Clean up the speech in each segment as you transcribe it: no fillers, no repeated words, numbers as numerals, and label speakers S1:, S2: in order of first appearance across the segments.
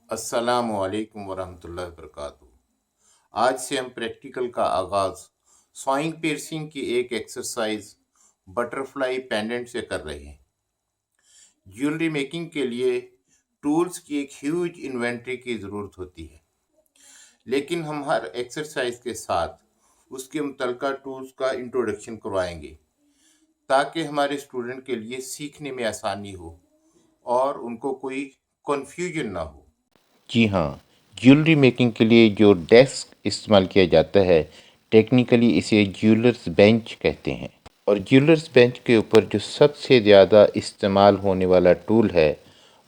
S1: अस्सलाम वालेकुम वरहमतुल्लाहि वबरकातुहू। आज से हम प्रैक्टिकल का आगाज़ स्वाइंग पियर्सिंग की एक एक्सरसाइज बटरफ्लाई पेंडेंट से कर रहे हैं। ज्वेलरी मेकिंग के लिए टूल्स की एक ह्यूज इन्वेंटरी की ज़रूरत होती है, लेकिन हम हर एक्सरसाइज के साथ उसके मुतलका टूल्स का इंट्रोडक्शन करवाएंगे ताकि हमारे स्टूडेंट के लिए सीखने में आसानी हो और उनको कोई कन्फ्यूजन ना हो। जी हाँ, ज्वेलरी मेकिंग के लिए जो डेस्क इस्तेमाल किया जाता है, टेक्निकली इसे ज्वेलर्स बेंच कहते हैं। और ज्वेलर्स बेंच के ऊपर जो सबसे ज़्यादा इस्तेमाल होने वाला टूल है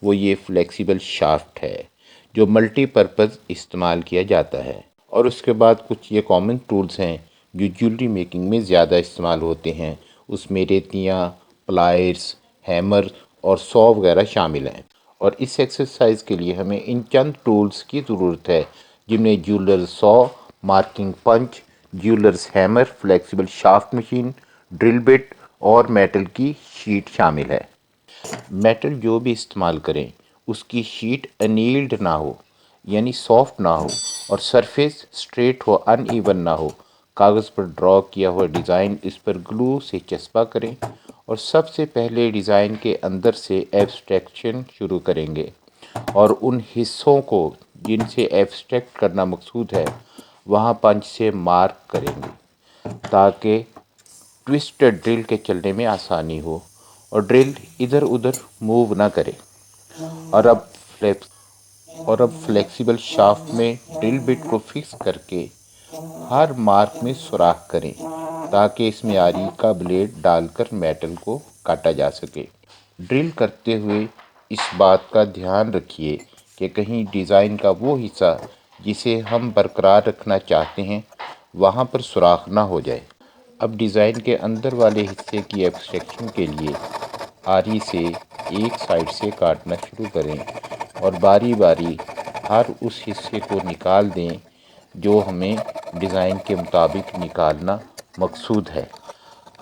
S1: वो ये फ्लेक्सिबल शाफ्ट है, जो मल्टीपर्पज़ इस्तेमाल किया जाता है। और उसके बाद कुछ ये कॉमन टूल्स हैं जो ज्वेलरी मेकिंग में ज़्यादा इस्तेमाल होते हैं। उसमें रेतियाँ, प्लायर्स, हैमर और सॉ वगैरह शामिल हैं। और इस एक्सरसाइज के लिए हमें इन चंद टूल्स की ज़रूरत है, जिनमें jewellers saw, marking punch, jewellers hammer, flexible shaft machine, drill bit और मेटल की शीट शामिल है। मेटल जो भी इस्तेमाल करें उसकी शीट अनील्ड ना हो, यानी सॉफ्ट ना हो, और सरफेस स्ट्रेट हो, अनइवन ना हो। कागज़ पर ड्रॉ किया हुआ डिज़ाइन इस पर ग्लू से चस्पा करें और सबसे पहले डिज़ाइन के अंदर से एब्स्ट्रैक्शन शुरू करेंगे और उन हिस्सों को जिनसे एब्स्ट्रैक्ट करना मकसूद है वहाँ पंच से मार्क करेंगे ताकि ट्विस्टेड ड्रिल के चलने में आसानी हो और ड्रिल इधर उधर मूव ना करे। और अब फ्लेक्सिबल शाफ्ट में ड्रिल बिट को फिक्स करके हर मार्क में सुराख करें ताकि इसमें आरी का ब्लेड डालकर मेटल को काटा जा सके। ड्रिल करते हुए इस बात का ध्यान रखिए कि कहीं डिज़ाइन का वो हिस्सा जिसे हम बरकरार रखना चाहते हैं वहाँ पर सुराख ना हो जाए। अब डिज़ाइन के अंदर वाले हिस्से की एब्स्ट्रैक्शन के लिए आरी से एक साइड से काटना शुरू करें और बारी बारी हर उस हिस्से को निकाल दें जो हमें डिज़ाइन के मुताबिक निकालना मकसूद है।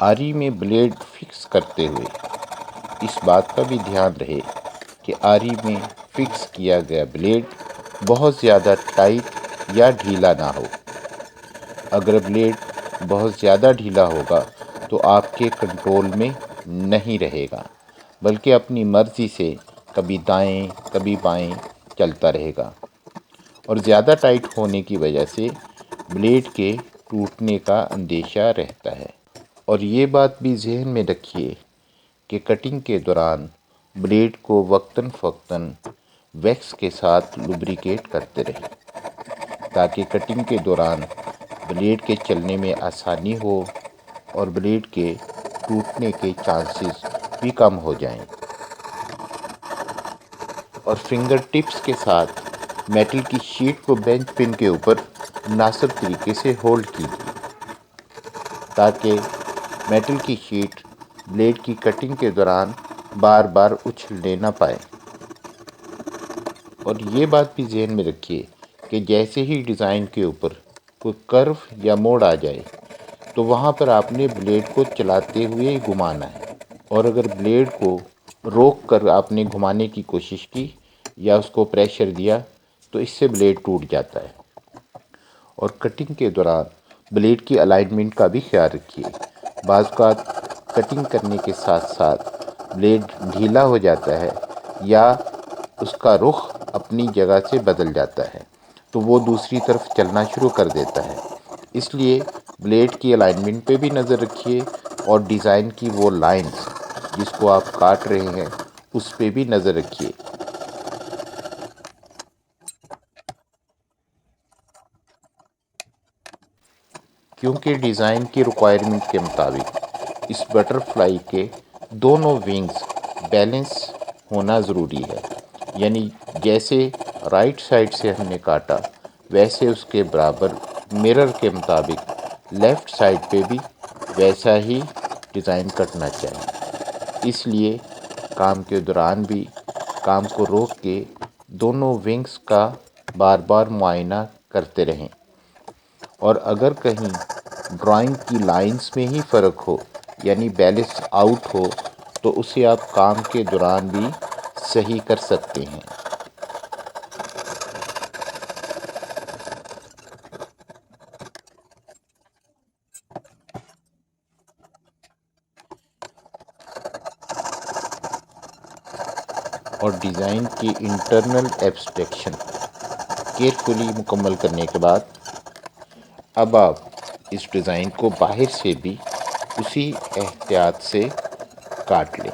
S1: आरी में ब्लेड फिक्स करते हुए इस बात का भी ध्यान रहे कि आरी में फिक्स किया गया ब्लेड बहुत ज़्यादा टाइट या ढीला ना हो। अगर ब्लेड बहुत ज़्यादा ढीला होगा तो आपके कंट्रोल में नहीं रहेगा, बल्कि अपनी मर्ज़ी से कभी दाएं कभी बाएं चलता रहेगा। और ज़्यादा टाइट होने की वजह से ब्लेड के टूटने का अंदेशा रहता है। और ये बात भी जहन में रखिए कि कटिंग के दौरान ब्लेड को वक्तन फ़वक्तन वैक्स के साथ लुब्रिकेट करते रहें ताकि कटिंग के दौरान ब्लेड के चलने में आसानी हो और ब्लेड के टूटने के चांसेस भी कम हो जाएं। और फिंगर टिप्स के साथ मेटल की शीट को बेंच पिन के ऊपर मुनासिब तरीके से होल्ड कीजिए ताकि मेटल की शीट ब्लेड की कटिंग के दौरान बार बार उछलने ना पाए। और ये बात भी जहन में रखिए कि जैसे ही डिज़ाइन के ऊपर कोई कर्व या मोड़ आ जाए तो वहाँ पर आपने ब्लेड को चलाते हुए घुमाना है। और अगर ब्लेड को रोक कर आपने घुमाने की कोशिश की या उसको प्रेशर दिया तो इससे ब्लेड टूट जाता है। और कटिंग के दौरान ब्लेड की अलाइनमेंट का भी ख्याल रखिए। बाज़ औक़ात कटिंग करने के साथ साथ ब्लेड ढीला हो जाता है या उसका रुख अपनी जगह से बदल जाता है तो वो दूसरी तरफ चलना शुरू कर देता है। इसलिए ब्लेड की अलाइनमेंट पे भी नज़र रखिए और डिज़ाइन की वो लाइंस जिसको आप काट रहे हैं उस पे भी नज़र रखिए। क्योंकि डिज़ाइन की रिक्वायरमेंट के मुताबिक इस बटरफ्लाई के दोनों विंग्स बैलेंस होना ज़रूरी है, यानी जैसे राइट साइड से हमने काटा वैसे उसके बराबर मिरर के मुताबिक लेफ़्ट साइड पे भी वैसा ही डिज़ाइन कटना चाहिए। इसलिए काम के दौरान भी काम को रोक के दोनों विंग्स का बार बार मुआयना करते रहें। और अगर कहीं ड्राइंग की लाइंस में ही फ़र्क हो, यानी बैलेंस आउट हो, तो उसे आप काम के दौरान भी सही कर सकते हैं। اور ڈیزائن کی انٹرنل ایبسٹریکشن کیئرفلی مکمل کرنے کے بعد اب آپ اس ڈیزائن کو باہر سے بھی اسی احتیاط سے کاٹ لیں۔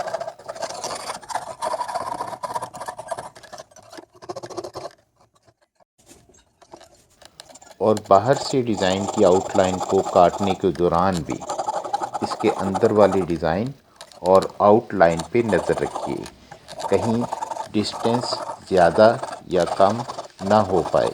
S1: اور باہر سے ڈیزائن کی آؤٹ لائن کو کاٹنے کے دوران بھی اس کے اندر والی ڈیزائن اور آؤٹ لائن پہ نظر رکھیے، کہیں ڈسٹینس زیادہ یا کم نہ ہو پائے۔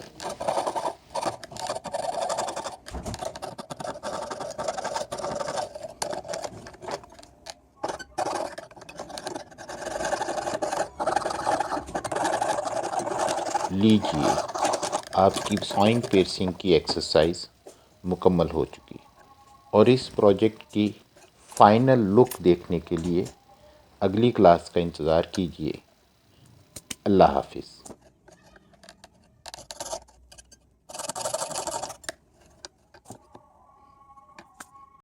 S1: لیجیے، آپ کی سوئنگ پیرسنگ کی ایکسرسائز مکمل ہو چکی، اور اس پروجیکٹ کی فائنل لک دیکھنے کے لیے اگلی کلاس کا انتظار کیجیے۔ اللہ حافظ۔